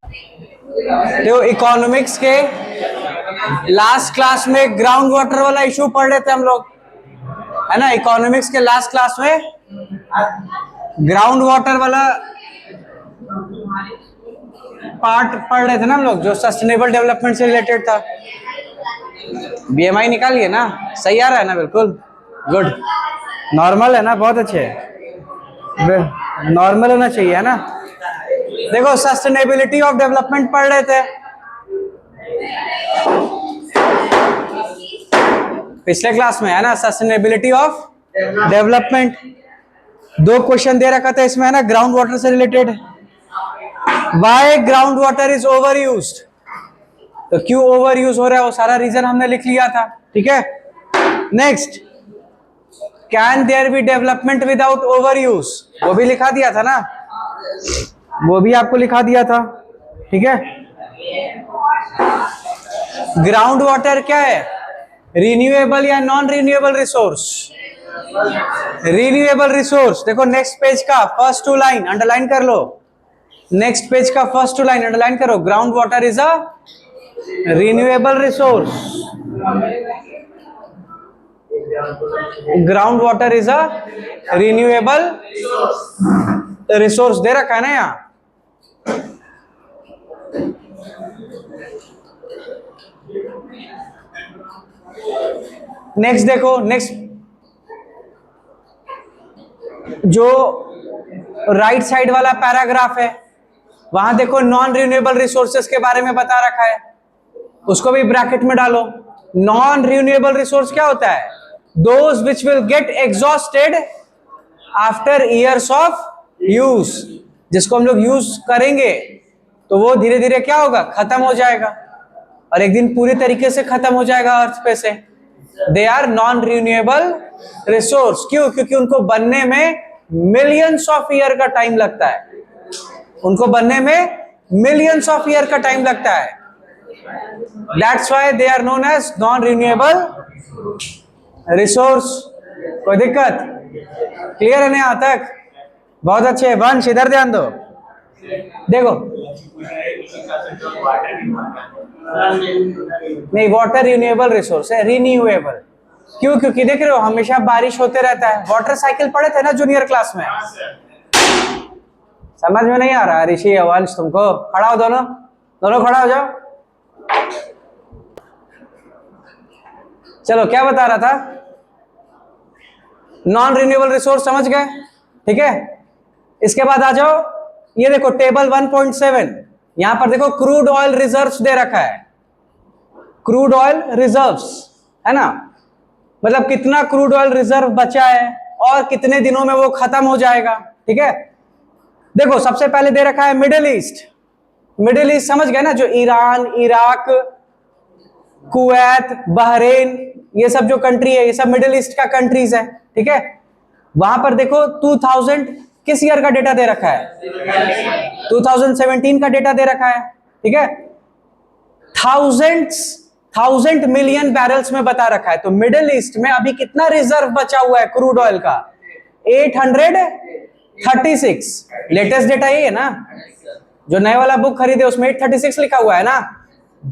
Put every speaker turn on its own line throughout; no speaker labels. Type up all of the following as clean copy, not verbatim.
तो इकोनॉमिक्स के last class में ग्राउंड वाटर वाला इशू पढ़ रहे थे हम लोग, है ना। इकोनॉमिक्स के लास्ट क्लास में ग्राउंड वाटर वाला पार्ट पढ़ रहे थे ना हम लोग, जो सस्टेनेबल डेवलपमेंट से रिलेटेड था। बीएमआई निकालिए ना, सही आ रहा है ना, बिल्कुल गुड, नॉर्मल है ना, बहुत अच्छे है, नॉर्मल होना चाहिए, है ना। देखो सस्टेनेबिलिटी ऑफ डेवलपमेंट पढ़ रहे थे पिछले क्लास में, है ना। सस्टेनेबिलिटी ऑफ डेवलपमेंट 2 क्वेश्चन दे रखा था इसमें, है ना, ग्राउंड वाटर से related. Why ground water is over used, तो क्यों ओवर यूज हो रहा है वो सारा रीजन हमने लिख लिया था, ठीक है। Next, can there be development without over use, वो भी लिखा दिया था ना, वो भी आपको लिखा दिया था, ठीक है। ग्राउंड वाटर क्या है, रिन्यूएबल या non renewable resource? Renewable resource. देखो नेक्स्ट पेज का फर्स्ट 2 लाइन अंडरलाइन कर लो, नेक्स्ट पेज का फर्स्ट 2 लाइन अंडरलाइन करो। Ground water is a renewable resource, ground water is a renewable resource, दे रखा है ना यहां। नेक्स्ट देखो, नेक्स्ट जो राइट साइड वाला पैराग्राफ है, वहां देखो नॉन रिन्यूएबल रिसोर्सेज के बारे में बता रखा है, उसको भी ब्रैकेट में डालो। नॉन रिन्यूएबल रिसोर्स क्या होता है? Those which will get exhausted after years of use, जिसको हम लोग यूज करेंगे तो वो धीरे धीरे क्या होगा, खत्म हो जाएगा, और एक दिन पूरी तरीके से खत्म हो जाएगा अर्थ पे से। They are non renewable resource. क्यों? क्योंकि उनको बनने में मिलियंस ऑफ ईयर का टाइम लगता है, उनको बनने में मिलियंस ऑफ ईयर का टाइम लगता है। That's why they are known as non renewable resource. कोई दिक्कत? क्लियर है ना यहां तक? बहुत अच्छे। वंश इधर ध्यान दो, देखो नहीं, वाटर रिन्यूएबल रिसोर्स है, रिन्यूएबल। क्यों? क्योंकि देख रहे हो हमेशा बारिश होते रहता है। वाटर साइकिल पढ़े थे ना जूनियर क्लास में, समझ में नहीं आ रहा ऋषि या वंश तुमको? खड़ा हो, दोनों दोनों खड़ा हो जाओ। चलो क्या बता रहा था, नॉन रिन्यूएबल रिसोर्स समझ गए, ठीक है। इसके बाद आ जाओ, ये देखो टेबल 1.7, यहां पर देखो क्रूड ऑयल रिजर्व्स दे रखा है, क्रूड ऑयल रिजर्व्स, है ना, मतलब कितना क्रूड ऑयल रिजर्व बचा है और कितने दिनों में वो खत्म हो जाएगा, ठीक है। देखो सबसे पहले दे रखा है मिडिल ईस्ट। मिडिल ईस्ट समझ गए ना, जो ईरान, इराक, कुवैत, बहरीन, ये सब जो कंट्री है, ये सब मिडिल ईस्ट का कंट्रीज है, ठीक है। वहां पर देखो 2000 किस ईयर का डेटा दे रखा है? 2017 का डेटा दे रखा है, ठीक है। 1000 मिलियन बैरल्स में बता रखा है। तो मिडिल ईस्ट में अभी कितना रिजर्व बचा हुआ है क्रूड ऑयल का? 836। लेटेस्ट डेटा ये है ना, जो नए वाला बुक खरीदे उसमें 836 लिखा हुआ है ना,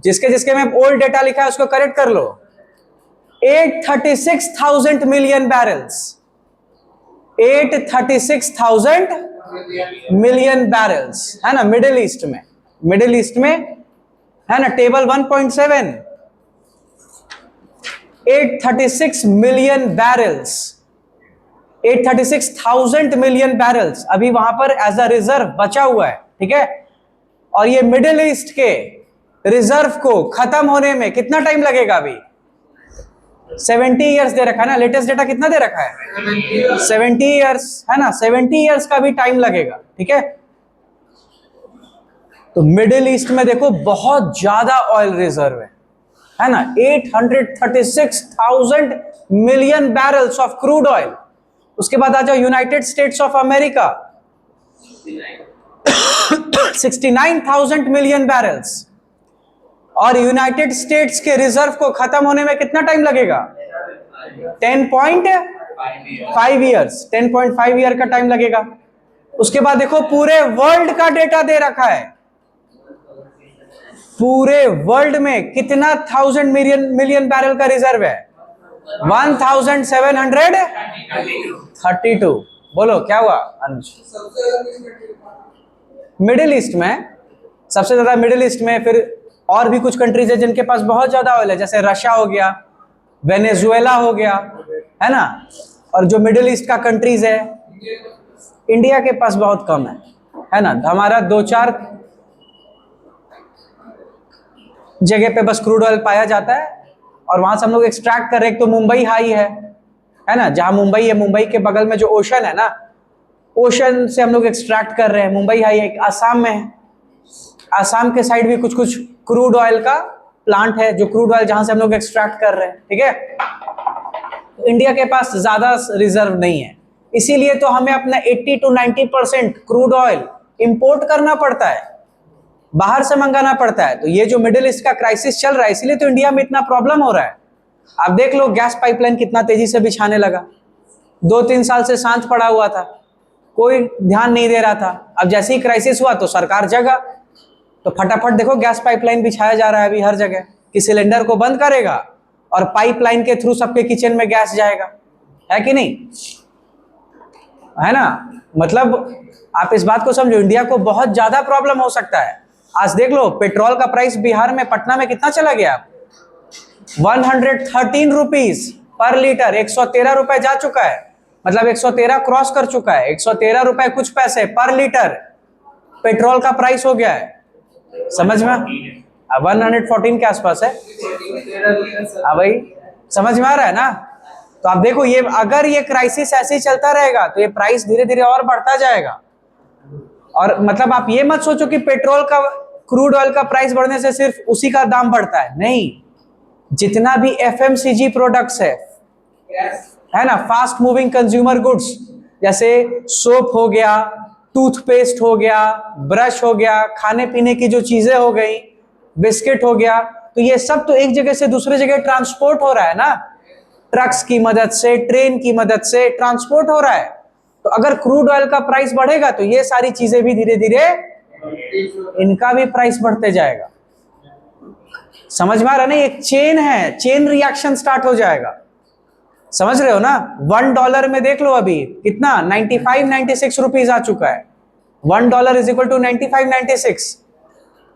जिसके जिसके में ओल्ड डेटा लिखा है उसको करेक्ट कर लो। 836,000 मिलियन बैरल्स, 836,000 मिलियन बैरल्स, है ना, मिडिल ईस्ट में। मिडिल ईस्ट में है ना, table 1.7, 836 million barrels, 836,000 million barrels अभी वहां पर एज अ रिजर्व बचा हुआ है, ठीक है। और ये मिडिल ईस्ट के रिजर्व को खत्म होने में कितना टाइम लगेगा? अभी 70 ईयर्स दे रखा है ना, लेटेस्ट डेटा कितना दे रखा है? 70 ईयर्स, है ना, 70 ईयर्स का भी टाइम लगेगा, ठीक है। तो मिडिल ईस्ट में देखो बहुत ज्यादा ऑयल रिजर्व है ना, 836,000 million barrels of crude oil. उसके बाद आ जाओ United states of America, 69,000 million barrels. और यूनाइटेड स्टेट्स के रिजर्व को खत्म होने में कितना टाइम लगेगा? 10.5 ईयर्स, 10.5 ईयर का टाइम लगेगा। उसके बाद देखो पूरे वर्ल्ड का डेटा दे रखा है, पूरे वर्ल्ड में कितना 1000 मिलियन बैरल का रिजर्व है? 1732। बोलो क्या हुआ अनुज? मिडिल ईस्ट में सबसे ज्यादा, मिडिल ईस्ट में। फिर और भी कुछ कंट्रीज है जिनके पास बहुत ज्यादा ऑयल है, जैसे रशिया हो गया, वेनेजुएला हो गया, है ना। और जो मिडिल ईस्ट का कंट्रीज है, इंडिया के पास बहुत कम है ना। हमारा 2-4 जगह पे बस क्रूड ऑयल पाया जाता है और वहां से हम लोग एक्सट्रैक्ट कर रहे हैं। एक तो मुंबई हाई है ना, जहां मुंबई है, मुंबई के बगल में जो ओशन है ना, ओशन से हम लोग एक्सट्रैक्ट कर रहे हैं। मुंबई हाई एक आसाम में है, आसाम के साइड भी कुछ कुछ क्रूड ऑयल का प्लांट है, जो क्रूड ऑयल जहां से हम लोग एक्सट्रैक्ट कर रहे हैं, ठीक है। इंडिया के पास ज्यादा रिजर्व नहीं है, इसीलिए तो हमें अपना 80 to 90% क्रूड ऑयल इंपोर्ट करना पड़ता है, बाहर से मंगाना पड़ता है। तो ये जो मिडिल ईस्ट का क्राइसिस चल रहा है, इसीलिए तो इंडिया में इतना प्रॉब्लम हो रहा है। आप देख लो गैस पाइपलाइन कितना तेजी से बिछाने लगा, 2-3 साल से शांत पड़ा हुआ था, कोई ध्यान नहीं दे रहा था। अब जैसे ही क्राइसिस हुआ तो सरकार जगा, तो फटाफट देखो गैस पाइपलाइन बिछाया जा रहा है अभी हर जगह, कि सिलेंडर को बंद करेगा और पाइपलाइन के थ्रू सबके किचन में गैस जाएगा, है कि नहीं, है ना। मतलब आप इस बात को समझो, इंडिया को बहुत ज्यादा प्रॉब्लम हो सकता है। आज देख लो पेट्रोल का प्राइस बिहार में, पटना में कितना चला गया? 113 रुपीज पर लीटर, 113 रुपए जा चुका है, मतलब 113 क्रॉस कर चुका है। 113 रुपए कुछ पैसे पर लीटर पेट्रोल का प्राइस हो गया है, समझ में? 114 के आसपास है। हाँ भाई, समझ में आ रहा है ना। तो आप देखो, ये अगर ये क्राइसिस ऐसे ही चलता रहेगा तो ये प्राइस धीरे धीरे और बढ़ता जाएगा। और मतलब आप ये मत सोचो कि पेट्रोल का, क्रूड ऑयल का प्राइस बढ़ने से सिर्फ उसी का दाम बढ़ता है, नहीं। जितना भी एफएमसीजी प्रोडक्ट्स है ना, फास्ट मूविंग कंज्यूमर गुड्स, जैसे सोप हो गया, टूथपेस्ट हो गया, ब्रश हो गया, खाने पीने की जो चीजें हो गई, बिस्किट हो गया, तो ये सब तो एक जगह से दूसरे जगह ट्रांसपोर्ट हो रहा है ना, ट्रक्स की मदद से, ट्रेन की मदद से ट्रांसपोर्ट हो रहा है। तो अगर क्रूड ऑयल का प्राइस बढ़ेगा तो ये सारी चीजें भी धीरे धीरे, इनका भी प्राइस बढ़ते जाएगा। समझ में आ रहा है ना, एक चेन है, चेन रिएक्शन स्टार्ट हो जाएगा, समझ रहे हो ना। $1 में देख लो अभी कितना, 95-96 रुपीज आ चुका है। $1 इज इक्वल टू 95-96।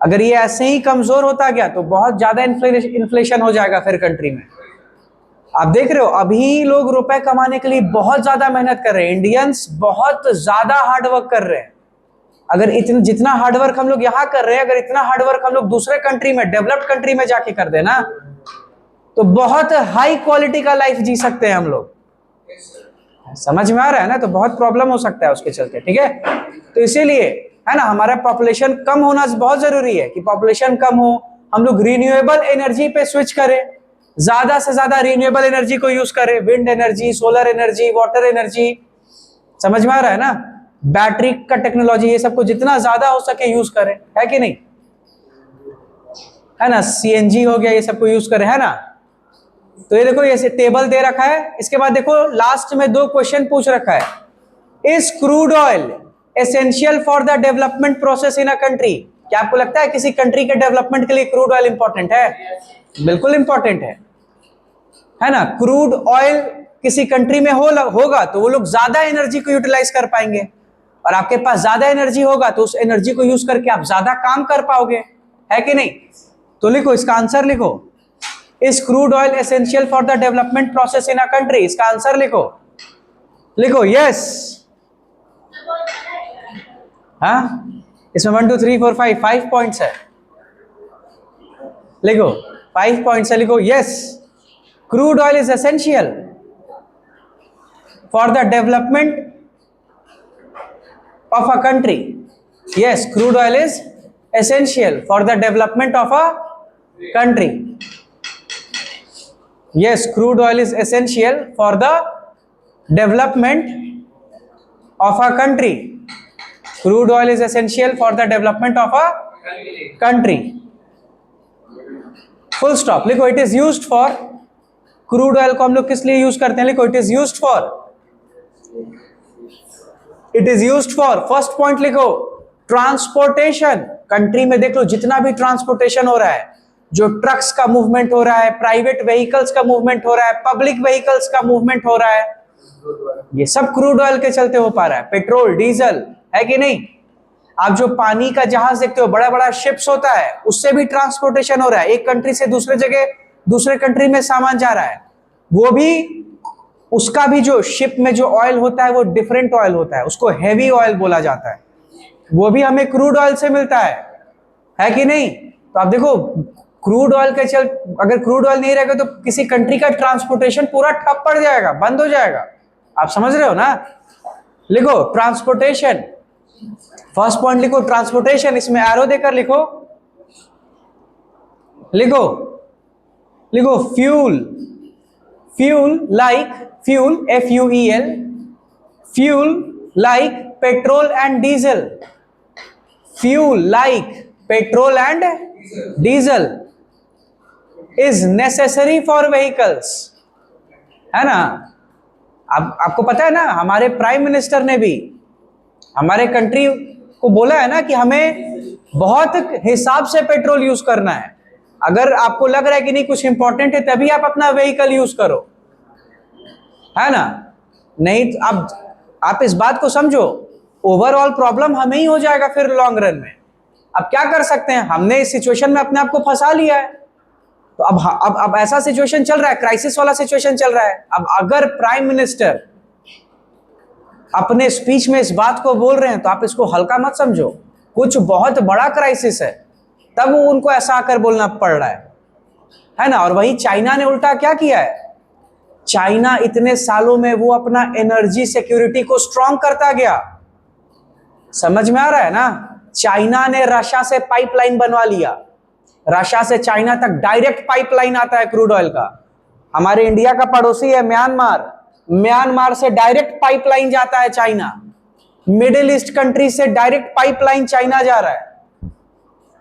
अगर ये ऐसे ही कमजोर होता गया तो बहुत ज्यादा इन्फ्लेशन हो जाएगा फिर कंट्री में। आप देख रहे हो अभी लोग रुपए कमाने के लिए बहुत ज्यादा मेहनत कर रहे हैं, इंडियंस बहुत ज्यादा हार्डवर्क कर रहे हैं। अगर इतना, जितना हार्डवर्क हम लोग यहाँ कर रहे हैं, अगर इतना हार्डवर्क हम लोग दूसरे कंट्री में, डेवलप्ड कंट्री में जाके कर देना, तो बहुत हाई क्वालिटी का लाइफ जी सकते हैं हम लोग। समझ में आ रहा है ना। तो बहुत प्रॉब्लम हो सकता है उसके चलते, ठीक है। तो इसीलिए है ना, हमारा पॉपुलेशन कम होना बहुत जरूरी है, कि पॉपुलेशन कम हो, हम लोग रिन्यूएबल एनर्जी पे स्विच करें, ज्यादा से ज्यादा रिन्यूएबल एनर्जी को यूज करें, wind energy, solar energy, water energy, समझ में आ रहा है ना। बैटरी का टेक्नोलॉजी, ये सबको जितना ज्यादा हो सके यूज करें, है कि नहीं, है ना। सीएनजी हो गया, ये सबको यूज करें, है ना। तो ये देखो, ये टेबल दे रखा है। इसके बाद देखो लास्ट में 2 क्वेश्चन पूछ रखा है। Is crude oil essential for the development process in a country? क्या आपको लगता है किसी कंट्री के डेवलपमेंट के लिए क्रूड ऑयल इंपॉर्टेंट है? बिल्कुल इंपॉर्टेंट है ना। क्रूड ऑयल किसी कंट्री में होगा तो वो लोग ज्यादा एनर्जी को यूटिलाइज कर पाएंगे, और आपके पास ज्यादा एनर्जी होगा तो उस एनर्जी को यूज करके आप ज्यादा काम कर पाओगे, है कि नहीं। तो लिखो, इसका आंसर लिखो, is crude oil essential for the development process in a country? इसका आंसर लिखो, लिखो यस। हाँ, इसमें 1 2 3 4 5 पॉइंट्स है, लिखो 5 पॉइंट्स है, लिखो yes, crude oil is essential for the development of a country. Yes, crude oil is essential for the development of a country. Yes, crude oil is essential for the development of a country. Crude oil is essential for the development of a country. Full stop. लिखो, it is used for, crude oil को हम लोग किस लिए use करते हैं? लिखो, it is used for, it is used for, first point लिखो, ट्रांसपोर्टेशन। कंट्री में देख लो जितना भी ट्रांसपोर्टेशन हो रहा है, जो ट्रक्स का मूवमेंट हो रहा है, प्राइवेट व्हीकल्स का मूवमेंट हो रहा है, पब्लिक व्हीकल्स का मूवमेंट हो रहा है, ये सब क्रूड ऑयल के चलते हो पा रहा है। पेट्रोल, डीजल, है कि नहीं? आप जो पानी का जहाज देखते हो, बड़ा बड़ा शिप्स होता है, उससे भी ट्रांसपोर्टेशन हो रहा है। एक कंट्री से दूसरे जगह, दूसरे कंट्री में सामान जा रहा है, वो भी, उसका भी जो शिप में जो ऑयल होता है वो डिफरेंट ऑयल होता है, उसको हेवी ऑयल बोला जाता है, वो भी हमें क्रूड ऑयल से मिलता है कि नहीं? तो आप देखो क्रूड ऑयल के चल, अगर क्रूड ऑयल नहीं रहेगा तो किसी कंट्री का ट्रांसपोर्टेशन पूरा ठप पड़ जाएगा, बंद हो जाएगा। आप समझ रहे हो ना? लिखो ट्रांसपोर्टेशन, फर्स्ट पॉइंट लिखो ट्रांसपोर्टेशन, इसमें एरो देकर लिखो, लिखो लिखो fuel, fuel like, fuel FUEL, fuel like petrol and diesel, fuel like petrol and diesel is necessary for vehicles, है ना? आपको पता है ना, हमारे प्राइम मिनिस्टर ने भी हमारे कंट्री को बोला है ना कि हमें बहुत हिसाब से पेट्रोल यूज करना है। अगर आपको लग रहा है कि नहीं कुछ इंपॉर्टेंट है, तभी आप अपना व्हीकल यूज करो, है ना? नहीं तो आप इस बात को समझो, ओवरऑल प्रॉब्लम हमें ही हो जाएगा फिर लॉन्ग रन में। अब क्या कर सकते हैं, हमने इस सिचुएशन में अपने आप को फंसा लिया है। तो अब ऐसा सिचुएशन चल रहा है, क्राइसिस वाला सिचुएशन चल रहा है। अब अगर प्राइम मिनिस्टर अपने स्पीच में इस बात को बोल रहे हैं तो आप इसको हल्का मत समझो, कुछ बहुत बड़ा क्राइसिस है, तब उनको ऐसा आकर बोलना पड़ रहा है ना? और वही चाइना ने उल्टा क्या किया है, चाइना इतने सालों में वो अपना एनर्जी सिक्योरिटी को स्ट्रांग करता गया। समझ में आ रहा है ना? चाइना ने रशिया से पाइपलाइन बनवा लिया, रशिया से चाइना तक डायरेक्ट पाइपलाइन आता है क्रूड ऑयल का। हमारे इंडिया का पड़ोसी है म्यांमार, म्यांमार से डायरेक्ट पाइपलाइन जाता है चाइना, मिडिल ईस्ट कंट्री से डायरेक्ट पाइपलाइन चाइना जा रहा है।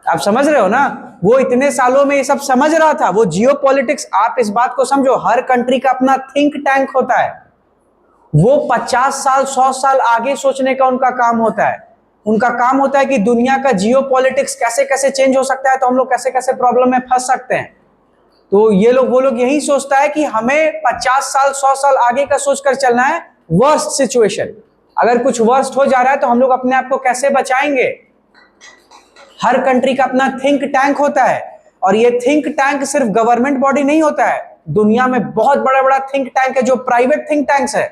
आप समझ रहे हो ना? वो इतने सालों में ये सब समझ रहा था, वो जियोपॉलिटिक्स, आप इस बात को समझो, हर कंट्री का अपना थिंक टैंक होता है, वो 50 साल 100 साल आगे सोचने का उनका काम होता है। उनका काम होता है कि दुनिया का जियोपॉलिटिक्स कैसे कैसे चेंज हो सकता है, तो हम लोग कैसे कैसे प्रॉब्लम में फंस सकते हैं। तो वो लोग यही सोचता है कि हमें 50 साल 100 साल आगे का सोचकर चलना है, वर्स्ट सिचुएशन, अगर कुछ वर्स्ट हो जा रहा है तो हम लोग अपने आप को कैसे बचाएंगे। हर कंट्री का अपना थिंक टैंक होता है, और ये थिंक टैंक सिर्फ गवर्नमेंट बॉडी नहीं होता है, दुनिया में बहुत बड़ा बड़ा थिंक टैंक है जो प्राइवेट थिंक टैंक्स है,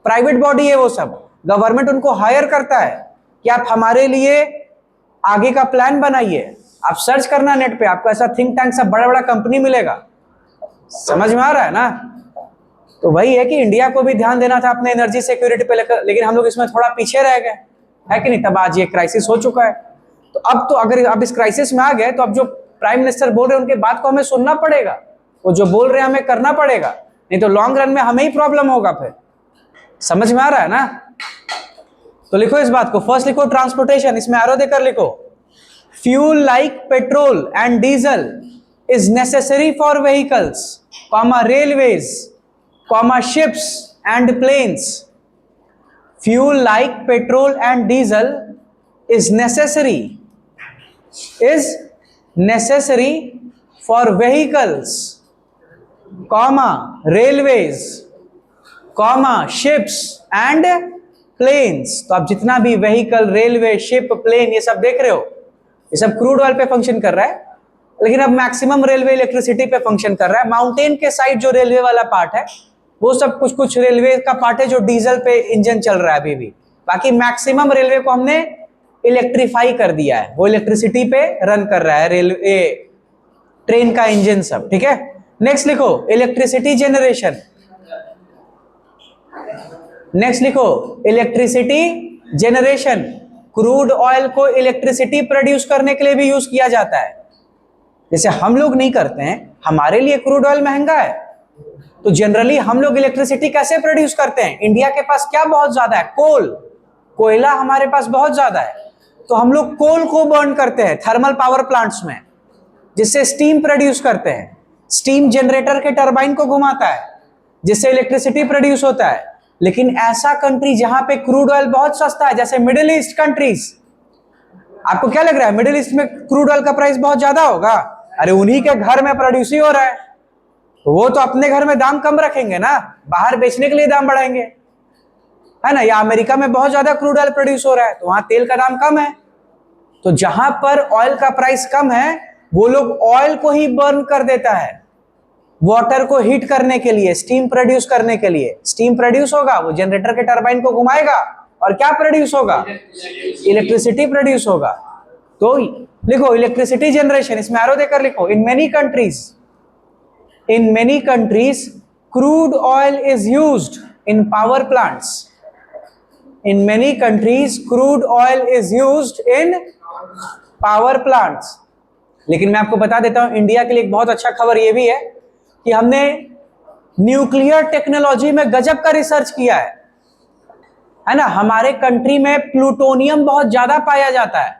प्राइवेट बॉडी है वो सब। गवर्नमेंट उनको हायर करता है कि आप हमारे लिए आगे का प्लान बनाइए। आप सर्च करना नेट पे, आपको ऐसा थिंक टैंक सब बड़ा बड़ा कंपनी मिलेगा। समझ में आ रहा है ना? तो वही है कि इंडिया को भी ध्यान देना था अपने एनर्जी सिक्योरिटी पे लेकर, लेकिन हम लोग इसमें थोड़ा पीछे रह गए, है कि नहीं? तब आज ये क्राइसिस हो चुका है। तो अब तो अगर अब इस क्राइसिस में आ गए तो अब जो प्राइम मिनिस्टर बोल रहे हैं उनके बात को हमें सुनना पड़ेगा, वो जो बोल रहे हैं हमें करना पड़ेगा, नहीं तो लॉन्ग रन में हमें ही प्रॉब्लम होगा फिर। समझ में आ रहा है ना? तो लिखो इस बात को, फर्स्ट लिखो ट्रांसपोर्टेशन, इसमें एरो देकर लिखो, fuel like petrol and diesel is necessary for vehicles, comma railways, comma ships and planes. Fuel like petrol and diesel is necessary for vehicles, comma railways, comma ships and planes। तो आप जितना भी vehicle, railway, ship, plane, ये सब देख रहे हो, ये सब क्रूड ऑयल पे फंक्शन कर रहा है, लेकिन अब मैक्सिमम रेलवे इलेक्ट्रिसिटी पे फंक्शन कर रहा है। माउंटेन के साइड जो रेलवे वाला पार्ट है वो सब कुछ रेलवे का पार्ट है जो डीजल पे इंजन चल रहा है अभी भी, बाकी मैक्सिमम रेलवे को हमने इलेक्ट्रीफाई कर दिया है, वो इलेक्ट्रिसिटी पे रन कर रहा है रेलवे, ट्रेन का इंजन सब, ठीक है। नेक्स्ट लिखो इलेक्ट्रिसिटी जनरेशन, नेक्स्ट लिखो इलेक्ट्रिसिटी जनरेशन। क्रूड ऑयल को इलेक्ट्रिसिटी प्रोड्यूस करने के लिए भी यूज किया जाता है, जैसे हम लोग नहीं करते हैं, हमारे लिए क्रूड ऑयल महंगा है, तो जनरली हम लोग इलेक्ट्रिसिटी कैसे प्रोड्यूस करते हैं? इंडिया के पास क्या बहुत ज्यादा है? कोल, कोयला हमारे पास बहुत ज्यादा है, तो हम लोग कोल को बर्न करते हैं थर्मल पावर प्लांट्स में, जिससे स्टीम प्रोड्यूस करते हैं। स्टीम जनरेटर के टरबाइन को घुमाता है, जिससे इलेक्ट्रिसिटी प्रोड्यूस होता है। लेकिन ऐसा कंट्री जहां पे क्रूड ऑयल बहुत सस्ता है, जैसे मिडिल ईस्ट कंट्रीज, आपको क्या लग रहा है मिडिल ईस्ट में क्रूड ऑयल का प्राइस बहुत ज्यादा होगा? अरे उन्हीं के घर में प्रोड्यूस ही हो रहा है, तो वो तो अपने घर में दाम कम रखेंगे ना, बाहर बेचने के लिए दाम बढ़ाएंगे, है ना? या अमेरिका में बहुत ज्यादा क्रूड ऑयल प्रोड्यूस हो रहा है तो वहां तेल का दाम कम है, तो जहां पर ऑयल का प्राइस कम है वो लोग ऑयल को ही बर्न कर देता है, वाटर को हीट करने के लिए, स्टीम प्रोड्यूस करने के लिए। स्टीम प्रोड्यूस होगा, वो जनरेटर के टरबाइन को घुमाएगा और क्या प्रोड्यूस होगा? इलेक्ट्रिसिटी प्रोड्यूस होगा। तो लिखो इलेक्ट्रिसिटी जनरेशन, इसमें एरो देकर लिखो। इन many countries crude oil is used in power plants. In many countries, crude oil is used in power plants. लेकिन मैं आपको बता देता हूं, इंडिया के लिए एक बहुत अच्छा खबर यह भी है कि हमने न्यूक्लियर टेक्नोलॉजी में गजब का रिसर्च किया है ना? हमारे कंट्री में प्लूटोनियम बहुत ज्यादा पाया जाता है।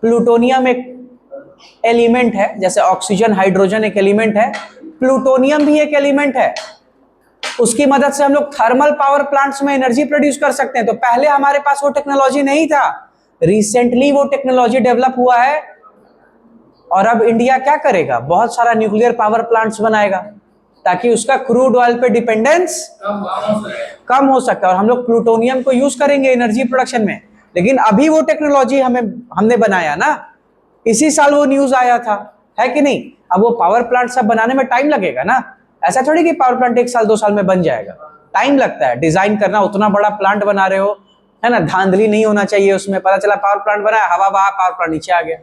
प्लूटोनियम एक एलिमेंट है, जैसे ऑक्सीजन हाइड्रोजन एक एलिमेंट है, प्लूटोनियम भी एक एलिमेंट है। उसकी मदद से हम लोग थर्मल पावर प्लांट्स में एनर्जी प्रोड्यूस कर सकते हैं। तो पहले हमारे पास वो टेक्नोलॉजी नहीं था, रिसेंटली वो टेक्नोलॉजी डेवलप हुआ है। और अब इंडिया क्या करेगा? बहुत सारा न्यूक्लियर पावर प्लांट्स बनाएगा ताकि उसका क्रूड ऑयल पे डिपेंडेंस कम हो सके, और हम लोग प्लूटोनियम को यूज करेंगे एनर्जी प्रोडक्शन में। लेकिन अभी वो टेक्नोलॉजी हमने बनाया ना, इसी साल वो न्यूज आया था, है कि नहीं? अब वो पावर प्लांट सब बनाने में टाइम लगेगा ना, ऐसा थोड़ी कि पावर प्लांट 1 साल 2 साल में बन जाएगा। टाइम लगता है डिजाइन करना, उतना बड़ा प्लांट बना रहे हो, है ना? धांधली नहीं होना चाहिए उसमें, पता चला पावर प्लांट बनाया, हवा बहा, पावर प्लांट नीचे आ गया,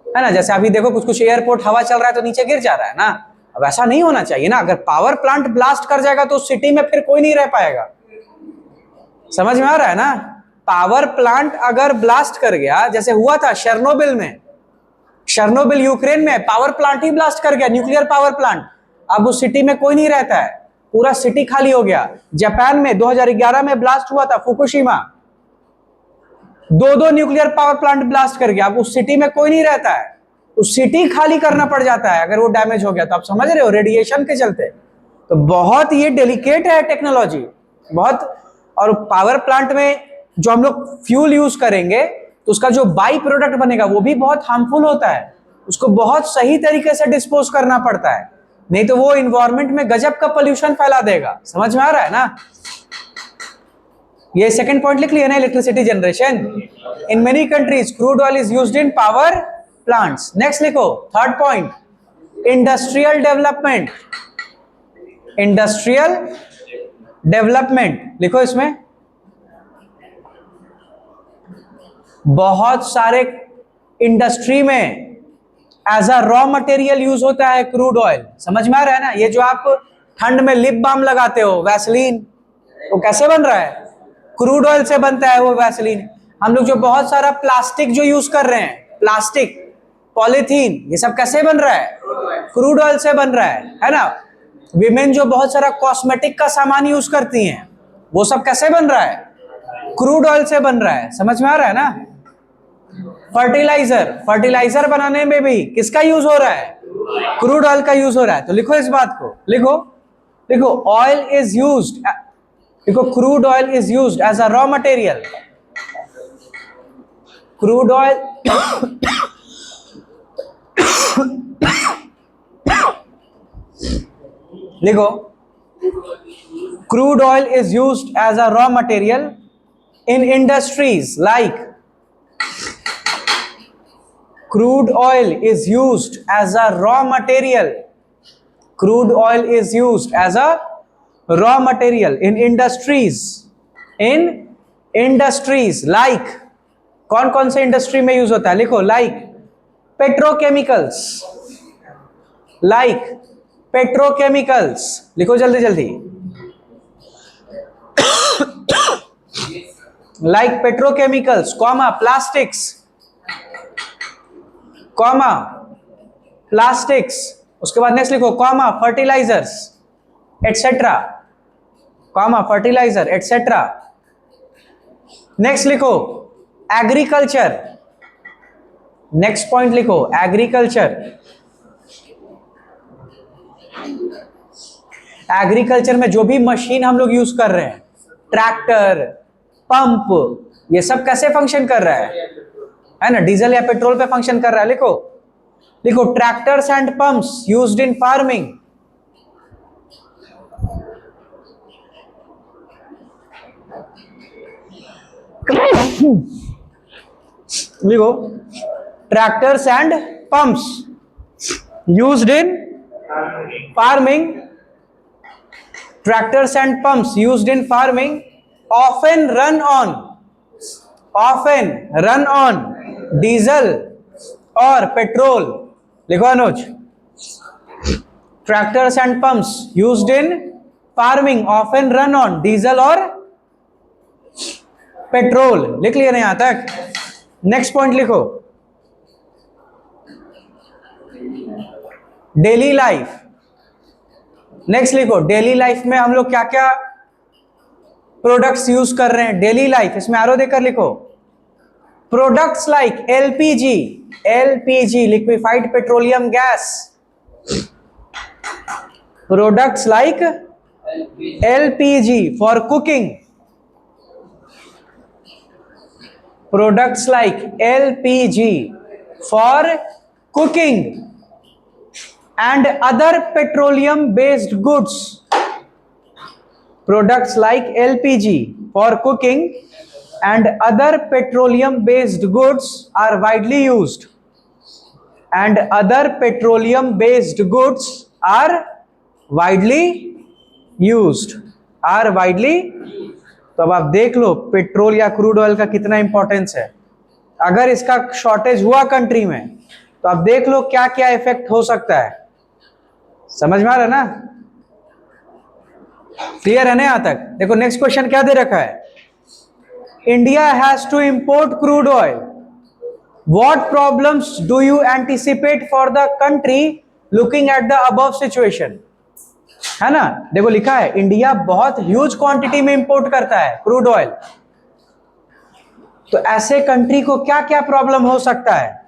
है ना? जैसे अभी देखो कुछ एयरपोर्ट हवा चल रहा है तो नीचे गिर जा रहा है ना, अब ऐसा नहीं होना चाहिए ना। अगर पावर प्लांट ब्लास्ट कर जाएगा तो सिटी में फिर कोई नहीं रह पाएगा। समझ में आ रहा है ना? पावर प्लांट अगर ब्लास्ट कर गया, जैसे हुआ था शर्नोबिल में, शर्नोबिल यूक्रेन में पावर प्लांट ही ब्लास्ट कर गया, न्यूक्लियर पावर प्लांट। अब उस सिटी में कोई नहीं रहता है, पूरा सिटी खाली हो गया। जापान में 2011 में ब्लास्ट हुआ था, Fukushima, 2 nuclear power plant blast कर गया। अब उस सिटी में कोई नहीं रहता है, उस सिटी खाली करना पड़ जाता है अगर वो डैमेज हो गया तो। आप समझ रहे हो, रेडिएशन के चलते। तो बहुत ये डेलिकेट है टेक्नोलॉजी, बहुत। और पावर प्लांट में जो हम लोग फ्यूल यूज करेंगे तो उसका जो बाई प्रोडक्ट बनेगा वो भी बहुत हार्मफुल होता है, उसको बहुत सही तरीके से डिस्पोज करना पड़ता है, नहीं तो वो इन्वायरमेंट में गजब का पोल्यूशन फैला देगा। समझ में आ रहा है ना? ये सेकंड पॉइंट लिख लिया ना, electricity generation. In many countries crude oil is used in power plants. Next लिखो third point, industrial development. Industrial development लिखो इसमें। बहुत सारे इंडस्ट्री में as a raw material use होता है क्रूड ऑयल। समझ में आ रहा है ना? ये जो आप ठंड में लिप बाम लगाते हो, वैसलीन, वो कैसे बन रहा है? क्रूड ऑयल से बनता है वो वैसलीन। हम लोग जो बहुत सारा प्लास्टिक जो यूज कर रहे हैं, प्लास्टिक, पॉलीथीन, ये सब कैसे बन रहा है? क्रूड ऑयल से बन रहा है ना? विमेन जो बहुत सारा कॉस्मेटिक का सामान यूज करती हैं, वो सब कैसे बन रहा है? क्रूड ऑयल से बन रहा है। समझ में आ रहा है ना? फर्टिलाइजर बनाने में भी किसका यूज हो रहा है? क्रूड ऑयल का यूज हो रहा है। तो लिखो इस बात को, लिखो ऑयल इज यूज्ड, लिखो crude oil is used as a raw material. Crude oil लिखो crude oil is used as a raw material in industries like crude oil is used as a raw material. Crude oil is used as a raw material in industries. In industries like, कौन कौन से industry में use होता है? लिखो like petrochemicals, like petrochemicals, लिखो जल्दी जल्दी। like petrochemicals, comma plastics, comma plastics, उसके बाद नेक्स्ट लिखो comma fertilisers etcetera, comma fertiliser etcetera. Next लिखो एग्रीकल्चर, नेक्स्ट पॉइंट लिखो एग्रीकल्चर। एग्रीकल्चर में जो भी मशीन हम लोग यूज कर रहे हैं, ट्रैक्टर, पंप, ये सब कैसे फंक्शन कर रहा है? है ना, डीजल या पेट्रोल पे फंक्शन कर रहा है। लिखो लिखो, tractors and pumps used in farming. लिखो, tractors and pumps used in farming, tractors and pumps used in farming often run on diesel और पेट्रोल। लिखो Anuj, tractors and pumps used in farming often run on diesel और petrol. लिख लिया ना यहां तक? Next point लिखो, डेली लाइफ। नेक्स्ट लिखो, डेली लाइफ में हम लोग क्या क्या प्रोडक्ट्स यूज कर रहे हैं डेली लाइफ, इसमें आरो देकर लिखो। Products like LPG, LPG liquefied petroleum gas, products like LPG for cooking, products like LPG for cooking and other petroleum based goods, products like LPG for cooking and other petroleum based goods are widely used, and other petroleum based goods are widely used, are widely। तो अब आप देख लो petrol या crude oil का कितना importance है। अगर इसका शॉर्टेज हुआ कंट्री में तो आप देख लो क्या क्या इफेक्ट हो सकता है। समझ में आ रहा है ना? क्लियर है ना यहां तक? देखो नेक्स्ट क्वेश्चन क्या दे रखा है, India has to import crude oil, what problems do you anticipate for the country looking at the above situation. है ना, देखो लिखा है इंडिया बहुत ह्यूज क्वांटिटी में इंपोर्ट करता है क्रूड ऑयल, तो ऐसे कंट्री को क्या क्या प्रॉब्लम हो सकता है।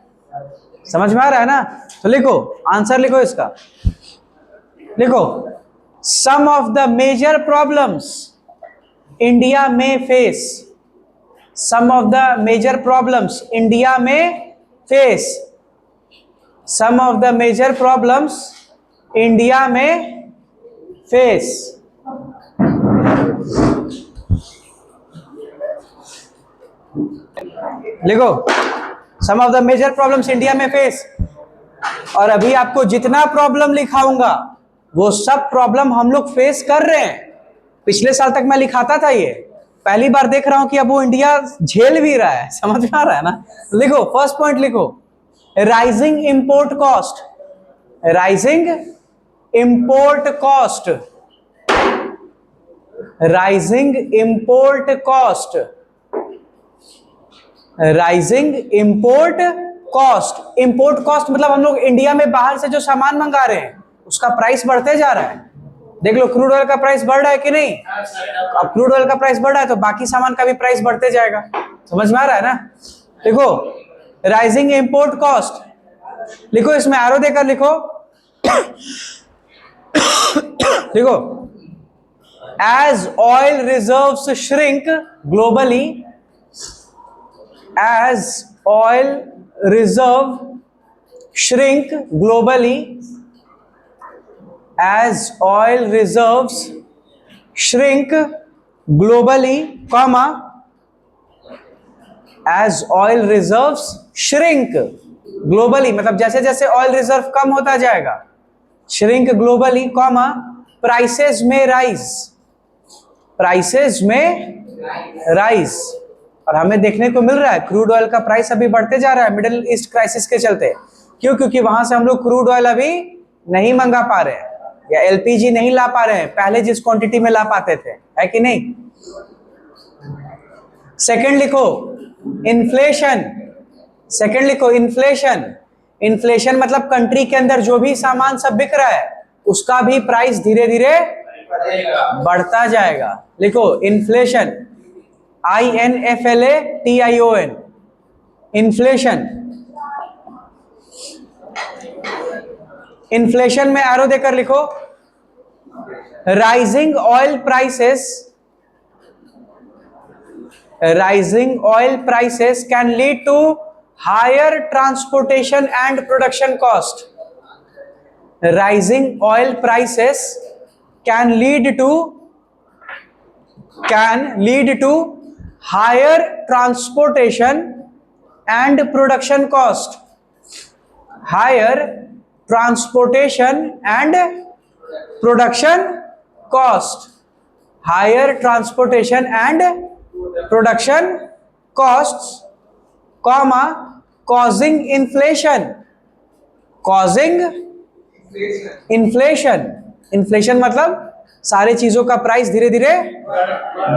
समझ में आ रहा है ना? तो लिखो आंसर, लिखो इसका, लिखो some of the major problems India में face, some of the major problems India में face, some of the major problems India में फेस। लिखो some of the major problems India में फेस, और अभी आपको जितना प्रॉब्लम लिखाऊंगा वो सब प्रॉब्लम हम लोग फेस कर रहे हैं। पिछले साल तक मैं लिखाता था, ये पहली बार देख रहा हूं कि अब वो इंडिया झेल भी रहा है। समझ में आ रहा है ना? लिखो फर्स्ट पॉइंट, लिखो rising import cost, rising import cost, rising import cost, rising import cost. Import cost मतलब हम लोग इंडिया में बाहर से जो सामान मंगा रहे हैं उसका प्राइस बढ़ते जा रहा है। देख लो क्रूड ऑयल का प्राइस बढ़ रहा है कि नहीं? अब क्रूड ऑयल का प्राइस बढ़ रहा है तो बाकी सामान का भी प्राइस बढ़ते जाएगा। समझ में आ रहा है ना? देखो राइजिंग इंपोर्ट कॉस्ट, लिखो इसमें आरो देकर लिखो, लिखो as oil reserves shrink globally, as oil reserve shrink globally, as oil reserves shrink globally, comma, as oil reserves shrink globally मतलब जैसे जैसे ऑयल रिजर्व कम होता जाएगा, shrink globally, comma, prices में rise, prices में rise। और हमें देखने को मिल रहा है क्रूड ऑयल का प्राइस अभी बढ़ते जा रहा है मिडिल ईस्ट क्राइसिस के चलते। क्यों? क्योंकि वहां से हम लोग क्रूड ऑयल अभी नहीं मंगा पा रहे हैं या एलपीजी नहीं ला पा रहे हैं पहले जिस क्वांटिटी में ला पाते थे, है कि नहीं? सेकंड लिखो इन्फ्लेशन, सेकंड लिखो इन्फ्लेशन। इन्फ्लेशन मतलब कंट्री के अंदर जो भी सामान सब बिक रहा है उसका भी प्राइस धीरे धीरे बढ़ता जाएगा। लिखो इन्फ्लेशन, INFLATION, इन्फ्लेशन। इन्फ्लेशन में एरो देकर लिखो rising oil prices, rising oil prices can lead to higher transportation and production cost, rising oil prices can lead to higher transportation and production cost, higher transportation and production cost, higher transportation and production costs, comma causing inflation, causing inflation, inflation मतलब सारे चीजों का price धीरे धीरे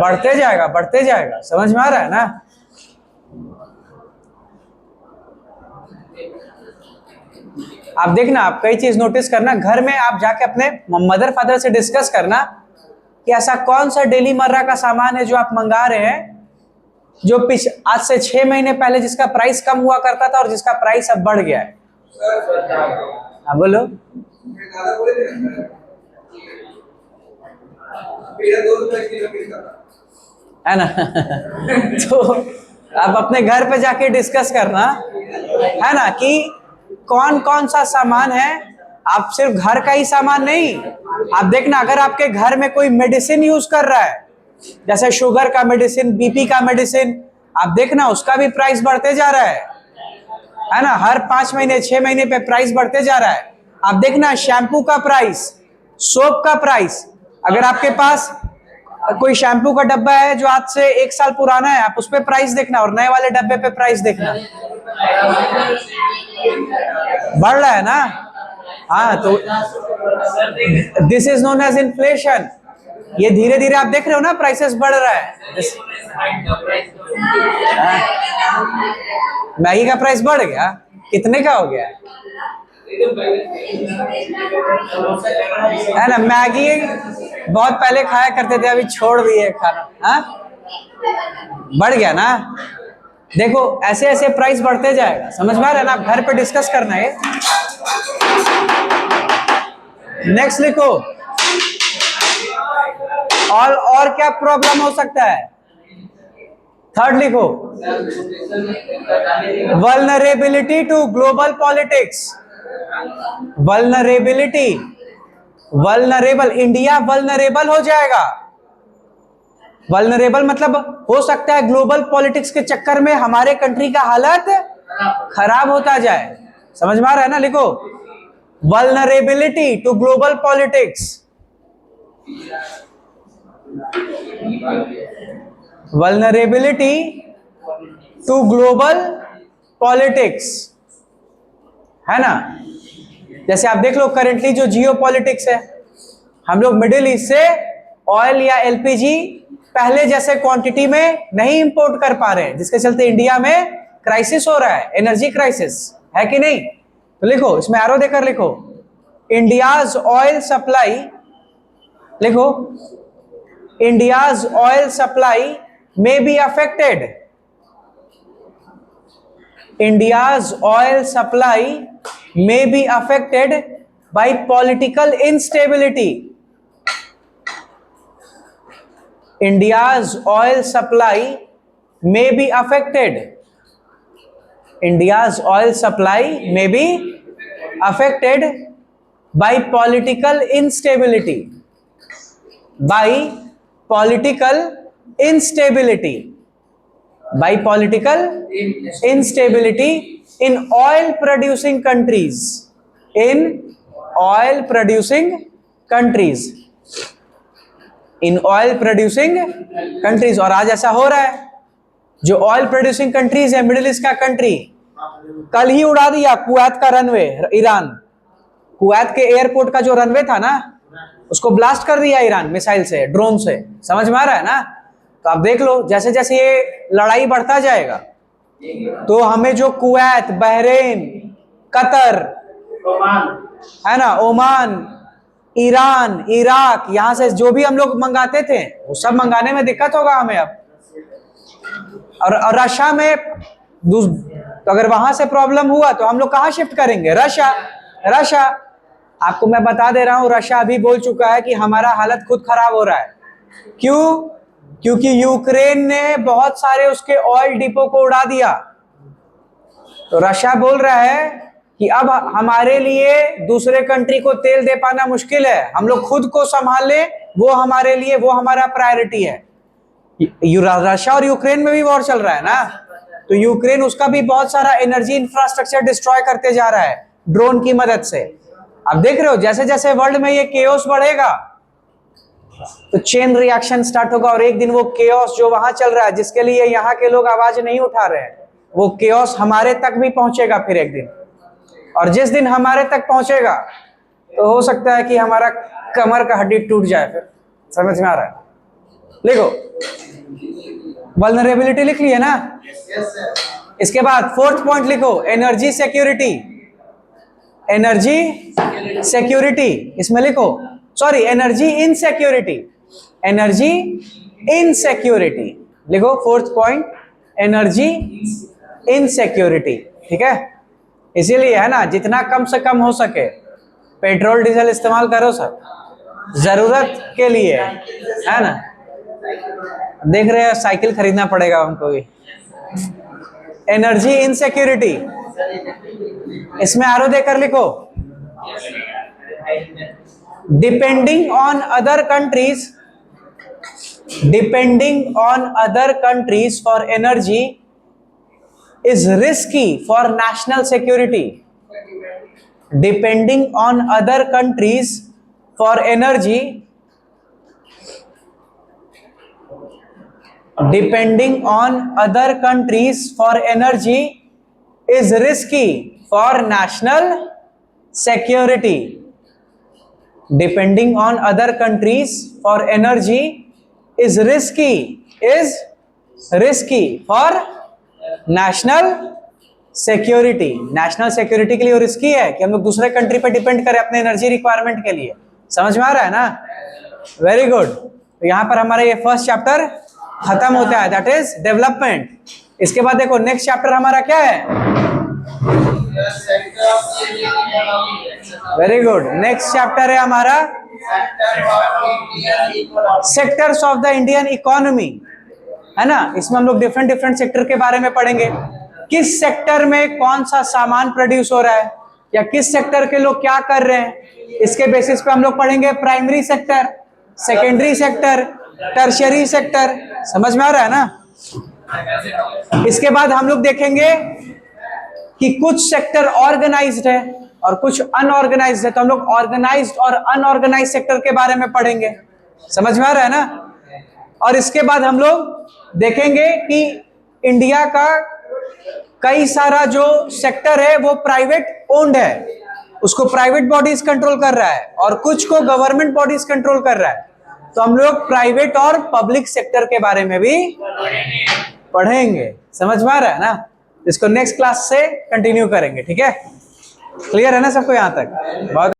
बढ़ते जाएगा, समझ में आ रहा है ना? आप देखना, आप कई चीज नोटिस करना, घर में आप जाके अपने मदर फादर से डिस्कस करना कि ऐसा कौन सा डेली मर्रा का सामान है जो आप मंगा रहे हैं जो आज से 6 महीने पहले जिसका प्राइस कम हुआ करता था और जिसका प्राइस अब बढ़ गया है। हाँ बोलो। है ना? तो आप अपने घर पे जाके डिस्कस करना, है ना, कि कौन कौन सा सामान है। आप सिर्फ घर का ही सामान नहीं, आप देखना अगर आपके घर में कोई मेडिसिन यूज कर रहा है, जैसे शुगर का मेडिसिन, बीपी का मेडिसिन, आप देखना उसका भी प्राइस बढ़ते जा रहा है ना? हर 5 महीने 6 महीने पे प्राइस बढ़ते जा रहा है। आप देखना शैम्पू का प्राइस, सोप का प्राइस, अगर आपके पास कोई शैम्पू का डब्बा है जो आज से 1 साल पुराना है, आप उस पे प्राइस देखना और नए वाले डब्बे पे प्राइस देखना, बढ़ रहा है ना? हाँ, तो this is known as inflation. ये धीरे धीरे आप देख रहे हो ना, प्राइसेस बढ़ रहा है। मैगी का प्राइस बढ़ गया, कितने का हो गया है ना? मैगी बहुत पहले खाया करते थे, अभी छोड़ दिए खाना। हाँ, बढ़ गया ना? देखो ऐसे ऐसे प्राइस बढ़ते जाएगा, समझ में आ रहा है ना? आप घर पे डिस्कस करना है। नेक्स्ट लिखो, और क्या प्रॉब्लम हो सकता है? थर्ड लिखो, vulnerability to global politics. Vulnerability, vulnerable, India vulnerable हो जाएगा। वल्नरेबल मतलब हो सकता है ग्लोबल पॉलिटिक्स के चक्कर में हमारे कंट्री का हालत खराब होता जाए। समझ में आ रहा है ना? लिखो, vulnerability to global politics, vulnerability to global politics, है ना? जैसे आप देख लो करेंटली जो जियो पॉलिटिक्स है, हम लोग मिडिल ईस्ट से ऑयल या एलपीजी पहले जैसे क्वांटिटी में नहीं इंपोर्ट कर पा रहे हैं, जिसके चलते इंडिया में क्राइसिस हो रहा है, एनर्जी क्राइसिस, है कि नहीं? तो लिखो, इसमें एरो देकर लिखो, इंडियाज ऑयल सप्लाई, लिखो, India's oil supply may be affected, India's oil supply may be affected by political instability. India's oil supply may be affected, India's oil supply may be affected by political instability, by political instability, by political instability in oil producing countries, in oil producing countries, in oil producing countries। और आज ऐसा हो रहा है, जो oil producing countries है, middle east का country, कल ही उड़ा दिया कुवैत का रनवे, ईरान, कुवैत के एयरपोर्ट का जो रनवे था ना, उसको ब्लास्ट कर दिया ईरान मिसाइल से, ड्रोन से। समझ में आ रहा है ना? तो आप देख लो, जैसे जैसे ये लड़ाई बढ़ता जाएगा तो हमें जो कुवैत, बहरीन, कतर, है ना, ओमान, ईरान, इराक, यहां से जो भी हम लोग मंगाते थे वो सब मंगाने में दिक्कत होगा हमें अब। और रशिया में तो अगर वहां से प्रॉब्लम हुआ तो हम लोग कहां शिफ्ट करेंगे? रशिया। आपको मैं बता दे रहा हूं, रशिया अभी बोल चुका है कि हमारा हालत खुद खराब हो रहा है। क्यों? क्योंकि यूक्रेन ने बहुत सारे उसके ऑयल डिपो को उड़ा दिया। तो रशिया बोल रहा है कि अब हमारे लिए दूसरे कंट्री को तेल दे पाना मुश्किल है, हम लोग खुद को संभाल ले, वो हमारे लिए, वो हमारा प्रायोरिटी है। रशिया और यूक्रेन में भी वॉर चल रहा है ना, तो यूक्रेन उसका भी बहुत सारा एनर्जी इंफ्रास्ट्रक्चर डिस्ट्रॉय करते जा रहा है ड्रोन की मदद से। आप देख रहे हो जैसे जैसे वर्ल्ड में ये केओस बढ़ेगा तो चेन रिएक्शन स्टार्ट होगा, और एक दिन वो केओस जो वहां चल रहा है, जिसके लिए यहाँ के लोग आवाज नहीं उठा रहे हैं, वो केओस हमारे तक भी पहुंचेगा फिर एक दिन। और जिस दिन हमारे तक पहुंचेगा तो हो सकता है कि हमारा कमर का हड्डी टूट जाए। फिर समझ में आ रहा है? लिखो, वल्नरेबिलिटी लिख लिए ना। इसके बाद फोर्थ पॉइंट लिखो, एनर्जी सिक्योरिटी। एनर्जी सिक्योरिटी इसमें लिखो, sorry energy insecurity. Energy insecurity लिखो, फोर्थ पॉइंट एनर्जी इनसिक्योरिटी। ठीक है, इसीलिए है ना, जितना कम से कम हो सके पेट्रोल डीजल इस्तेमाल करो सब, जरूरत के लिए, है ना। देख रहे हैं साइकिल खरीदना पड़ेगा हमको भी। एनर्जी इनसिक्योरिटी इसमें आरो देकर लिखो, depending on other countries for energy is risky for national security. Depending on other countries for energy is risky for national security. Depending on other countries for energy is risky for national security. National security के लिए risky है कि हम लोग दूसरे country पे depend करें अपने एनर्जी रिक्वायरमेंट के लिए। समझ में आ रहा है ना? Very good. तो यहां पर हमारा ये फर्स्ट चैप्टर खत्म होता है, दैट इज डेवलपमेंट। इसके बाद देखो नेक्स्ट चैप्टर हमारा क्या है? वेरी गुड, नेक्स्ट चैप्टर है हमारा sectors of the Indian economy, है ना। इसमें हम लोग डिफरेंट सेक्टर के बारे में पढ़ेंगे, किस सेक्टर में कौन सा सामान प्रोड्यूस हो रहा है या किस सेक्टर के लोग क्या कर रहे हैं, इसके बेसिस पे हम लोग पढ़ेंगे primary sector, secondary sector, tertiary sector. समझ में आ रहा है ना? इसके बाद हम लोग देखेंगे कि कुछ सेक्टर ऑर्गेनाइज्ड है और कुछ अनऑर्गेनाइज्ड है, तो हम लोग ऑर्गेनाइज्ड और अनऑर्गेनाइज्ड सेक्टर के बारे में पढ़ेंगे। समझ में आ रहा है ना? और इसके बाद हम लोग देखेंगे कि इंडिया का कई सारा जो सेक्टर है वो प्राइवेट ओन्ड है, उसको प्राइवेट बॉडीज कंट्रोल कर रहा है और कुछ को गवर्नमेंट बॉडीज कंट्रोल कर रहा है। तो हम लोग प्राइवेट और पब्लिक सेक्टर के बारे में भी पढ़ेंगे। समझ में आ रहा है ना? इसको नेक्स्ट क्लास से कंटिन्यू करेंगे। ठीक है, क्लियर है ना सबको यहां तक? बहुत